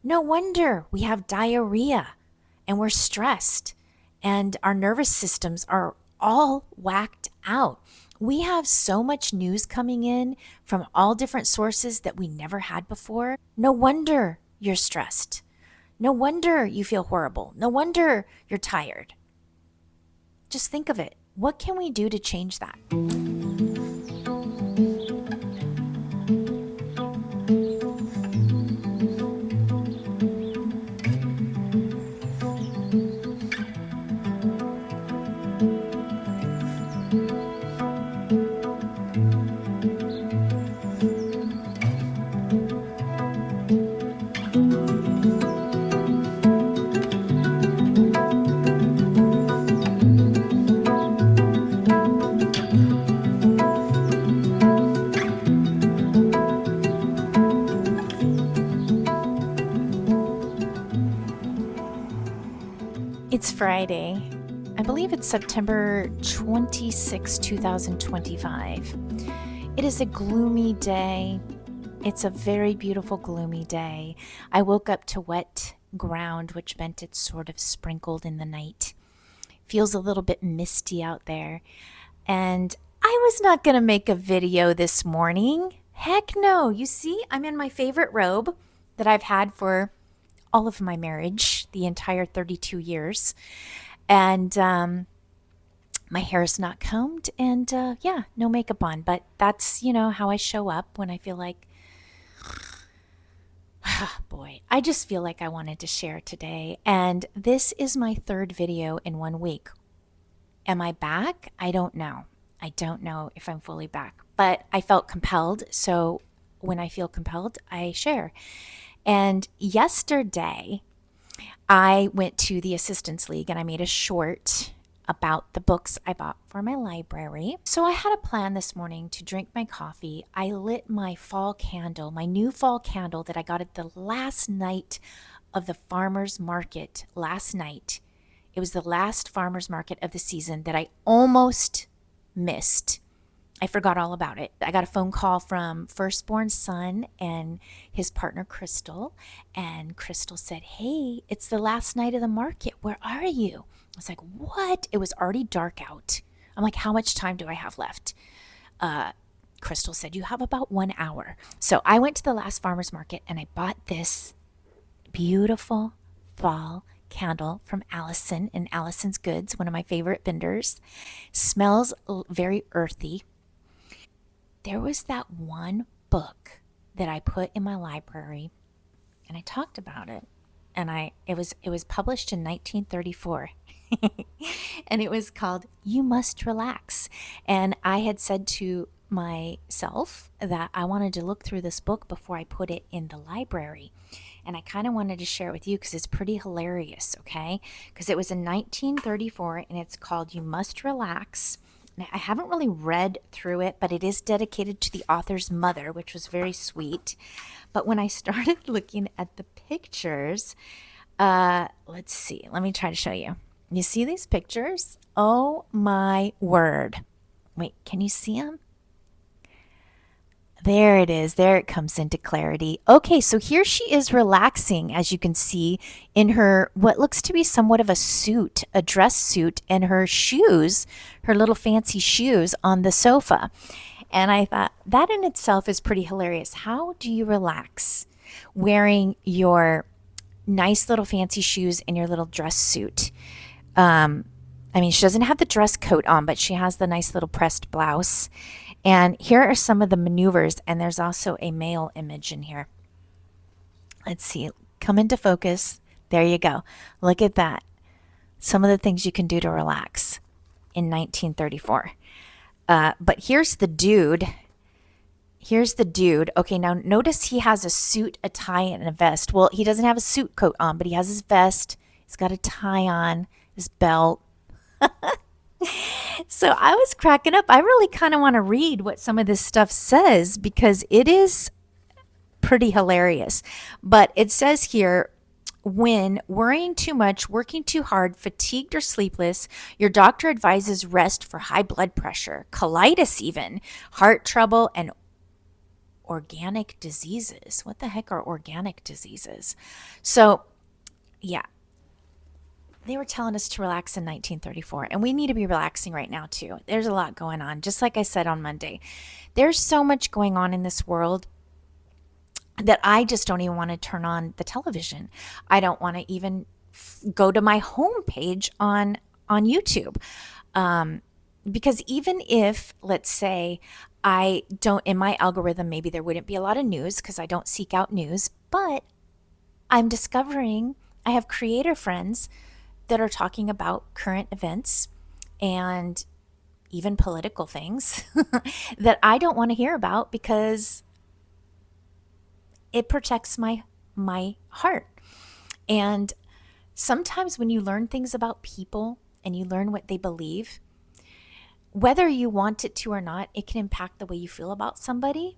No wonder we have diarrhea and we're stressed and our nervous systems are all whacked out. We have so much news coming in from all different sources that we never had before. No wonder you're stressed. No wonder you feel horrible. No wonder you're tired. Just think of it. What can we do to change that? It's Friday. I believe it's September 26, 2025. It is a gloomy day. It's a very beautiful, gloomy day. I woke up to wet ground, which meant it's sort of sprinkled in the night. Feels a little bit misty out there. And I was not going to make a video this morning. Heck no. You see, I'm in my favorite robe that I've had for all of my marriage, the entire 32 years. And my hair is not combed and yeah, no makeup on. But that's, how I show up when I feel like, boy, I just feel like I wanted to share today. And this is my third video in 1 week. Am I back? I don't know. I don't know if I'm fully back, but I felt compelled. So when I feel compelled, I share. And yesterday, I went to the Assistance League and I made a short about the books I bought for my library. So I had a plan this morning to drink my coffee. I lit my fall candle, my new fall candle that I got at the last night of the farmer's market last night. It was the last farmer's market of the season that I almost missed. I forgot all about it. I got a phone call from firstborn son and his partner, Crystal. And Crystal said, "Hey, it's the last night of the market. Where are you?" I was like, "What?" It was already dark out. I'm like, "How much time do I have left?" Crystal said, "You have about 1 hour." So I went to the last farmer's market and I bought this beautiful fall candle from Allison and Allison's Goods, one of my favorite vendors. Smells very earthy. There was that one book that I put in my library and I talked about it. And it was published in 1934. And it was called You Must Relax. And I had said to myself that I wanted to look through this book before I put it in the library. And I kind of wanted to share it with you because it's pretty hilarious, okay? Because it was in 1934 and it's called You Must Relax. Now, I haven't really read through it, but it is dedicated to the author's mother, which was very sweet. But when I started looking at the pictures, let's see. Let me try to show you. You see these pictures? Oh my word. Wait, can you see them? There it is. There it comes into clarity. Okay, so here she is relaxing, as you can see, in her what looks to be somewhat of a suit, a dress suit, and her shoes, her little fancy shoes on the sofa. And I thought that in itself is pretty hilarious. How do you relax wearing your nice little fancy shoes and your little dress suit? I mean, she doesn't have the dress coat on, but she has the nice little pressed blouse. And here are some of the maneuvers, and there's also a male image in here. Let's see, come into focus. There you go. Look at that. Some of the things you can do to relax in 1934. But here's the dude. Here's the dude. Okay, now notice he has a suit, a tie, and a vest. Well, he doesn't have a suit coat on, but he has his vest. He's got a tie on, his belt. So I was cracking up. I really kind of want to read what some of this stuff says because it is pretty hilarious. But it says here, when worrying too much, working too hard, fatigued or sleepless, your doctor advises rest for high blood pressure, colitis even, heart trouble, and organic diseases. What the heck are organic diseases? So, yeah, they were telling us to relax in 1934, and we need to be relaxing right now too. There's a lot going on. Just like I said on Monday, there's so much going on in this world that I just don't even want to turn on the television. I don't want to even go to my homepage on YouTube. Because even if, let's say, I don't, in my algorithm, maybe there wouldn't be a lot of news because I don't seek out news, but I'm discovering I have creator friends that are talking about current events and even political things that I don't want to hear about because it protects my heart. And sometimes when you learn things about people and you learn what they believe, whether you want it to or not, it can impact the way you feel about somebody.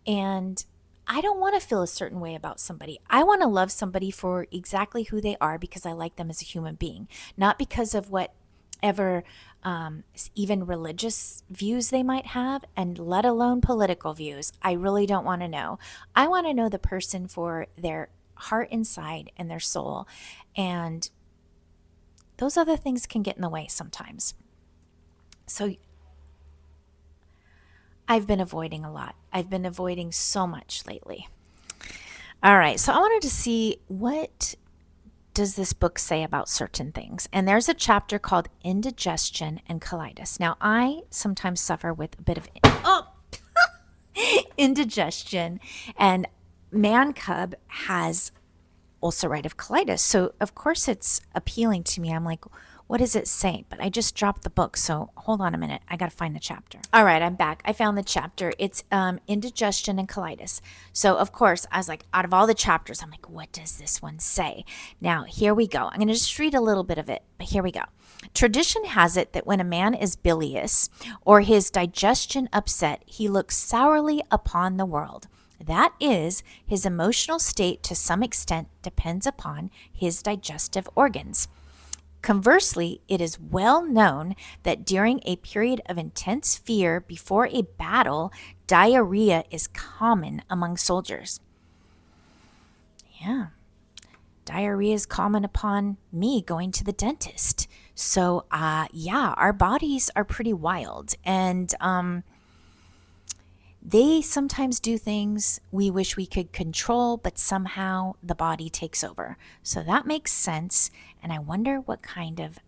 And I don't want to feel a certain way about somebody. I want to love somebody for exactly who they are because I like them as a human being, not because of whatever even religious views they might have, and let alone political views. I really don't want to know. I want to know the person for their heart inside and their soul. And those other things can get in the way sometimes. So I've been avoiding a lot. I've been avoiding so much lately. All right, so I wanted to see, what does this book say about certain things? And there's a chapter called Indigestion and Colitis. Now, I sometimes suffer with a bit of indigestion, and Man Cub has ulcerative colitis. So, of course, it's appealing to me. I'm like, what does it say? But I just dropped the book, so hold on a minute. I got to find the chapter. All right, I'm back. I found the chapter. It's indigestion and colitis. So, of course, I was like, out of all the chapters, I'm like, what does this one say? Now, here we go. I'm going to just read a little bit of it, but here we go. Tradition has it that when a man is bilious or his digestion upset, he looks sourly upon the world. That is, his emotional state to some extent depends upon his digestive organs. Conversely, it is well known that during a period of intense fear before a battle, diarrhea is common among soldiers. Yeah, diarrhea is common upon me going to the dentist. So, yeah, our bodies are pretty wild, and they sometimes do things we wish we could control, but somehow the body takes over. So that makes sense. And I wonder what kind of,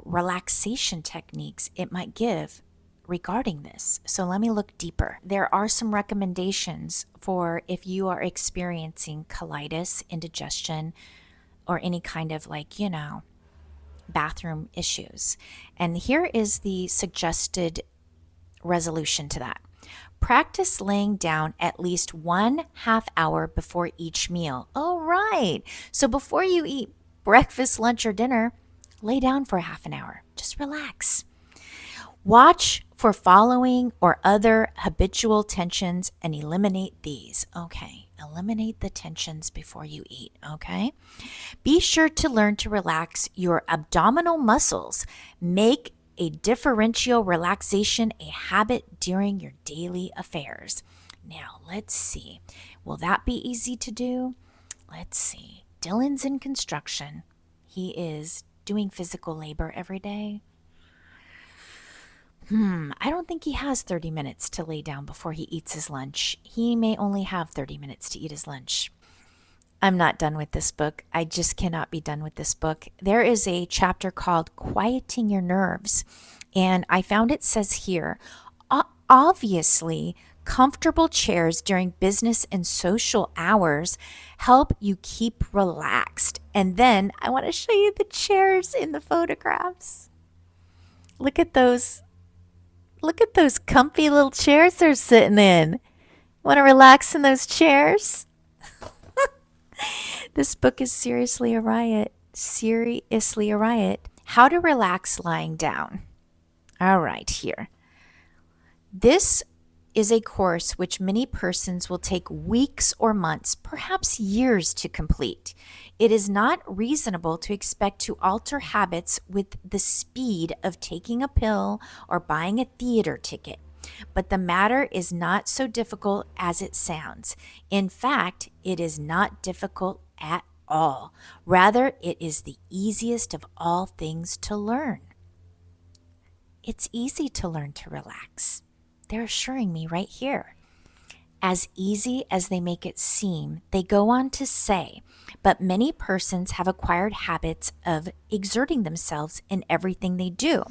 relaxation techniques it might give regarding this. So let me look deeper. There are some recommendations for if you are experiencing colitis, indigestion, or any kind of bathroom issues. And here is the suggested resolution to that. Practice laying down at least 1/2 hour before each meal. All right. So before you eat breakfast, lunch, or dinner, lay down for half an hour. Just relax. Watch for following or other habitual tensions and eliminate these. Okay. Eliminate the tensions before you eat. Okay. Be sure to learn to relax your abdominal muscles. Make a differential relaxation a habit during your daily affairs. Now, let's see. Will that be easy to do? Let's see. Dylan's in construction. He is doing physical labor every day. I don't think he has 30 minutes to lay down before he eats his lunch. He may only have 30 minutes to eat his lunch. I'm not done with this book. I just cannot be done with this book. There is a chapter called Quieting Your Nerves, and I found it says here, obviously, comfortable chairs during business and social hours help you keep relaxed. And then I want to show you the chairs in the photographs. Look at those. Look at those comfy little chairs they're sitting in. Want to relax in those chairs? This book is seriously a riot. Seriously a riot. How to relax lying down. All right, here. This is a course which many persons will take weeks or months, perhaps years to complete. It is not reasonable to expect to alter habits with the speed of taking a pill or buying a theater ticket. But the matter is not so difficult as it sounds. In fact, it is not difficult at all. Rather, it is the easiest of all things to learn. It's easy to learn to relax. They're assuring me right here. As easy as they make it seem, they go on to say, but many persons have acquired habits of exerting themselves in everything they do,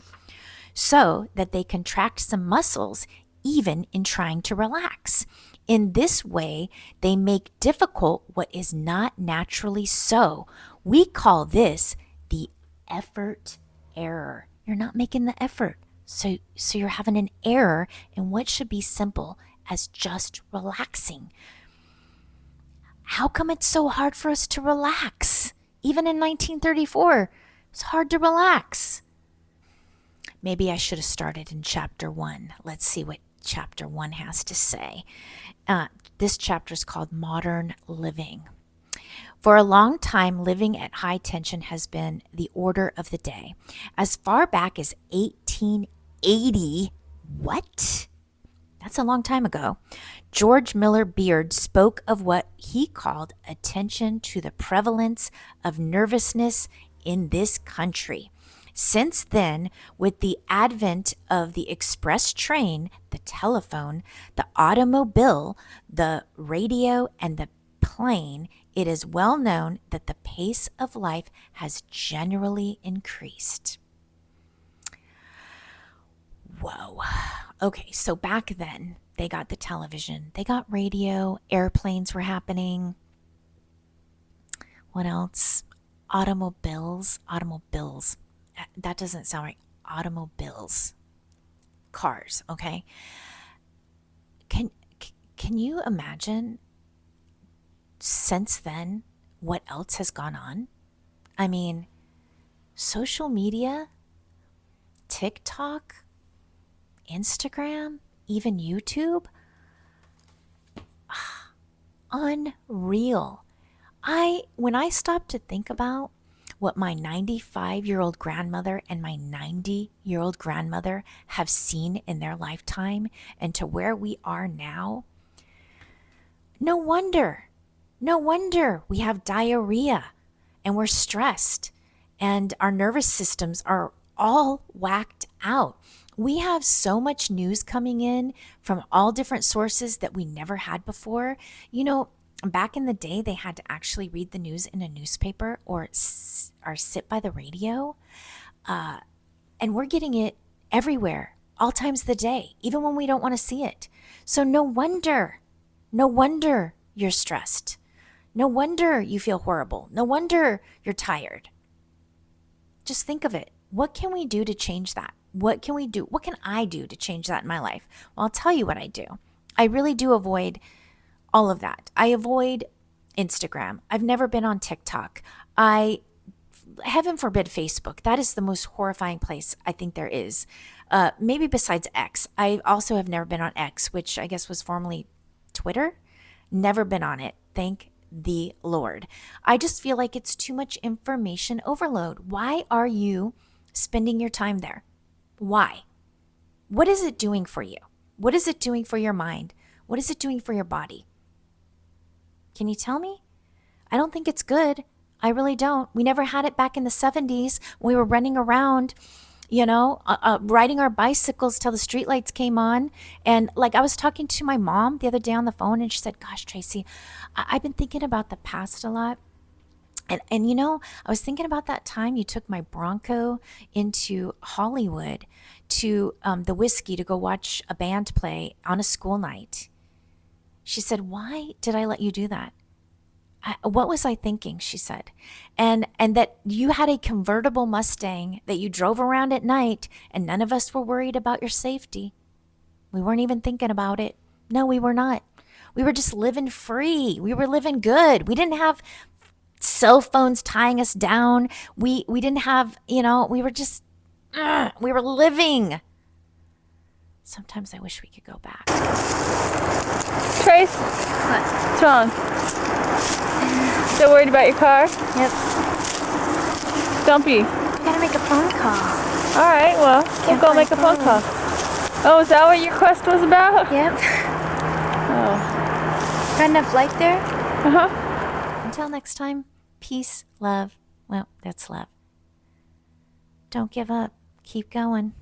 so that they contract some muscles even in trying to relax. In this way, they make difficult what is not naturally so. We call this the effort error. You're not making the effort. So you're having an error in what should be simple as just relaxing. How come it's so hard for us to relax? Even in 1934, it's hard to relax. Maybe I should have started in chapter 1. Let's see what chapter 1 has to say. This chapter is called Modern Living. For a long time, living at high tension has been the order of the day. As far back as 1880, what? That's a long time ago. George Miller Beard spoke of what he called attention to the prevalence of nervousness in this country. Since then, with the advent of the express train, the telephone, the automobile, the radio, and the plane, it is well known that the pace of life has generally increased. Whoa. Okay, so back then, they got the television, they got radio, airplanes were happening. What else? Automobiles. That doesn't sound right. Automobiles. Cars, okay? Can you imagine since then what else has gone on? I mean, social media, TikTok, Instagram, even YouTube. Unreal. When I stopped to think about what my 95-year-old grandmother and my 90-year-old grandmother have seen in their lifetime and to where we are now, no wonder we have diarrhea and we're stressed and our nervous systems are all whacked out. We have so much news coming in from all different sources that we never had before. You know, back in the day, they had to actually read the news in a newspaper or sit by the radio. And we're getting it everywhere, all times of the day, even when we don't want to see it. So no wonder you're stressed. No wonder you feel horrible. No wonder you're tired. Just think of it. What can we do to change that? What can we do? What can I do to change that in my life? Well, I'll tell you what I do. I really do avoid all of that. I avoid Instagram. I've never been on TikTok. Heaven forbid, Facebook. That is the most horrifying place I think there is. Maybe besides X. I also have never been on X, which I guess was formerly Twitter. Never been on it. Thank the Lord. I just feel like it's too much information overload. Why are you spending your time there? Why? What is it doing for you? What is it doing for your mind? What is it doing for your body? Can you tell me? I don't think it's good. I really don't. We never had it back in the 70s when we were running around, riding our bicycles till the streetlights came on. And like I was talking to my mom the other day on the phone and she said, gosh, Tracy, I've been thinking about the past a lot. And I was thinking about that time you took my Bronco into Hollywood to the Whiskey to go watch a band play on a school night. She said, why did I let you do that? What was I thinking? She said. And that you had a convertible Mustang that you drove around at night and none of us were worried about your safety. We weren't even thinking about it. No, we were not. We were just living free. We were living good. We didn't have cell phones tying us down. We didn't have, we were just, we were living. Sometimes I wish we could go back. Trace? What? What's wrong? Still worried about your car? Yep. Don't be. I gotta make a phone call. All right, well, we'll go make a phone call. Oh, is that what your quest was about? Yep. Oh. Got enough light there? Uh-huh. Until next time, peace, love. Well, that's love. Don't give up. Keep going.